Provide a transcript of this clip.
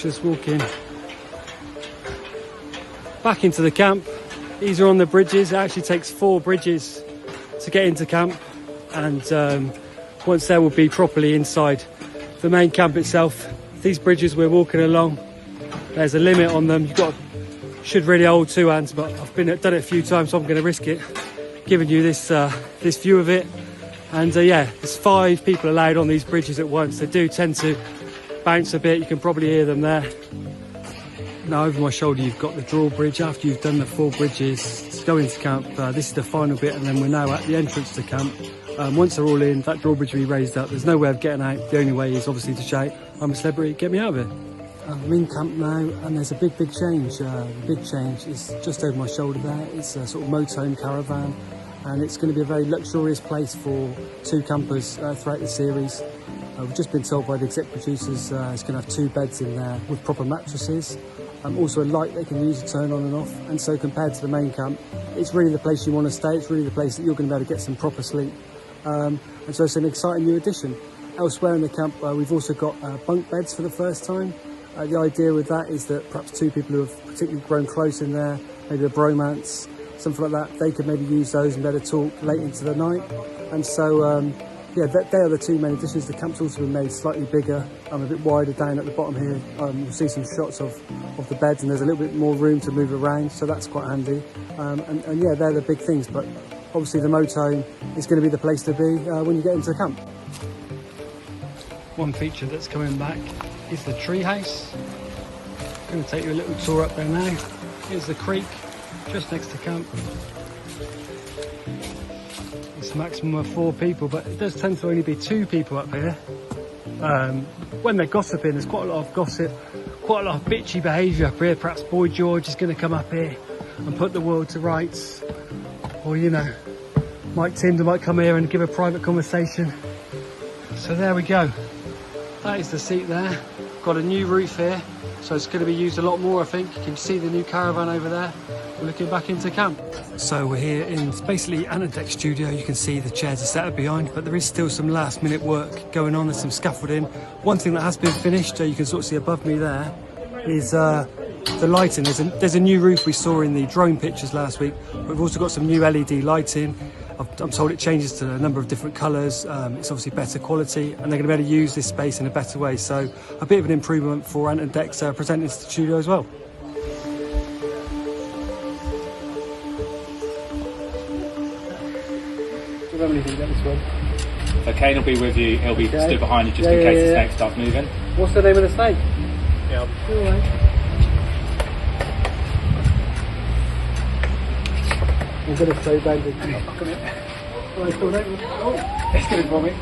just walking back into the camp. These are on the bridges. It actually takes 4 bridges to get into camp, and once there, we'll be properly inside the main camp itself. These bridges we're walking along, there's a limit on them. Should really hold 2 hands, but I've done it a few times, so I'm going to risk it, giving you this view of it. And yeah, there's 5 people allowed on these bridges at once. They do tend to bounce a bit. You can probably hear them there. Now over my shoulder you've got the drawbridge. After you've done the 4 bridges to go into camp, this is the final bit, and then we're now at the entrance to camp. Once they're all in, that drawbridge will be raised up. There's no way of getting out. The only way is obviously to shout, "I'm a celebrity, get me out of here." I'm in camp now, and there's a big change. The big change is just over my shoulder there. It's a sort of motorhome caravan, and it's going to be a very luxurious place for 2 campers throughout the series. We've just been told by the exec producers it's going to have 2 beds in there with proper mattresses. Also a light they can use to turn on and off, and so compared to the main camp, it's really the place you want to stay. It's really the place that you're going to be able to get some proper sleep, and so it's an exciting new addition. Elsewhere in the camp we've also got bunk beds for the first time. The idea with that is that perhaps 2 people who have particularly grown close in there, maybe a bromance, something like that, they could maybe use those and better talk late into the night. And so yeah, they are the 2 main additions. The camp's also been made slightly bigger, a bit wider down at the bottom here. You'll see some shots of the beds, and there's a little bit more room to move around, so that's quite handy. And yeah, they're the big things, but obviously the motorhome is going to be the place to be when you get into camp. One feature that's coming back is the tree house. I'm going to take you a little tour up there now. Here's the creek just next to camp. It's a maximum of 4 people, but it does tend to only be 2 people up here. When they're gossiping, there's quite a lot of gossip, quite a lot of bitchy behaviour up here. Perhaps Boy George is going to come up here and put the world to rights, or you know, Mike Tinder might come here and give a private conversation. So there we go. That is the seat there. Got a new roof here, so it's going to be used a lot more, I think. You can see the new caravan over there. We're looking back into camp. So we're here in basically Anadec studio. You can see the chairs are set up behind, but there is still some last minute work going on. There's some scaffolding. One thing that has been finished, you can sort of see above me there, is the lighting. There's a new roof we saw in the drone pictures last week. But we've also got some new LED lighting. I'm told it changes to a number of different colours. It's obviously better quality, and they're going to be able to use this space in a better way. So a bit of an improvement for Anadec's presenting studio as well. Do you have anything about this one? So Kane will be with you. He'll be stood behind you just in case the snake starts moving. What's the name of the snake? Yeah. Alright. I'm going to stay banded. Come here. Oh, it's still there. Oh, it's going to vomit.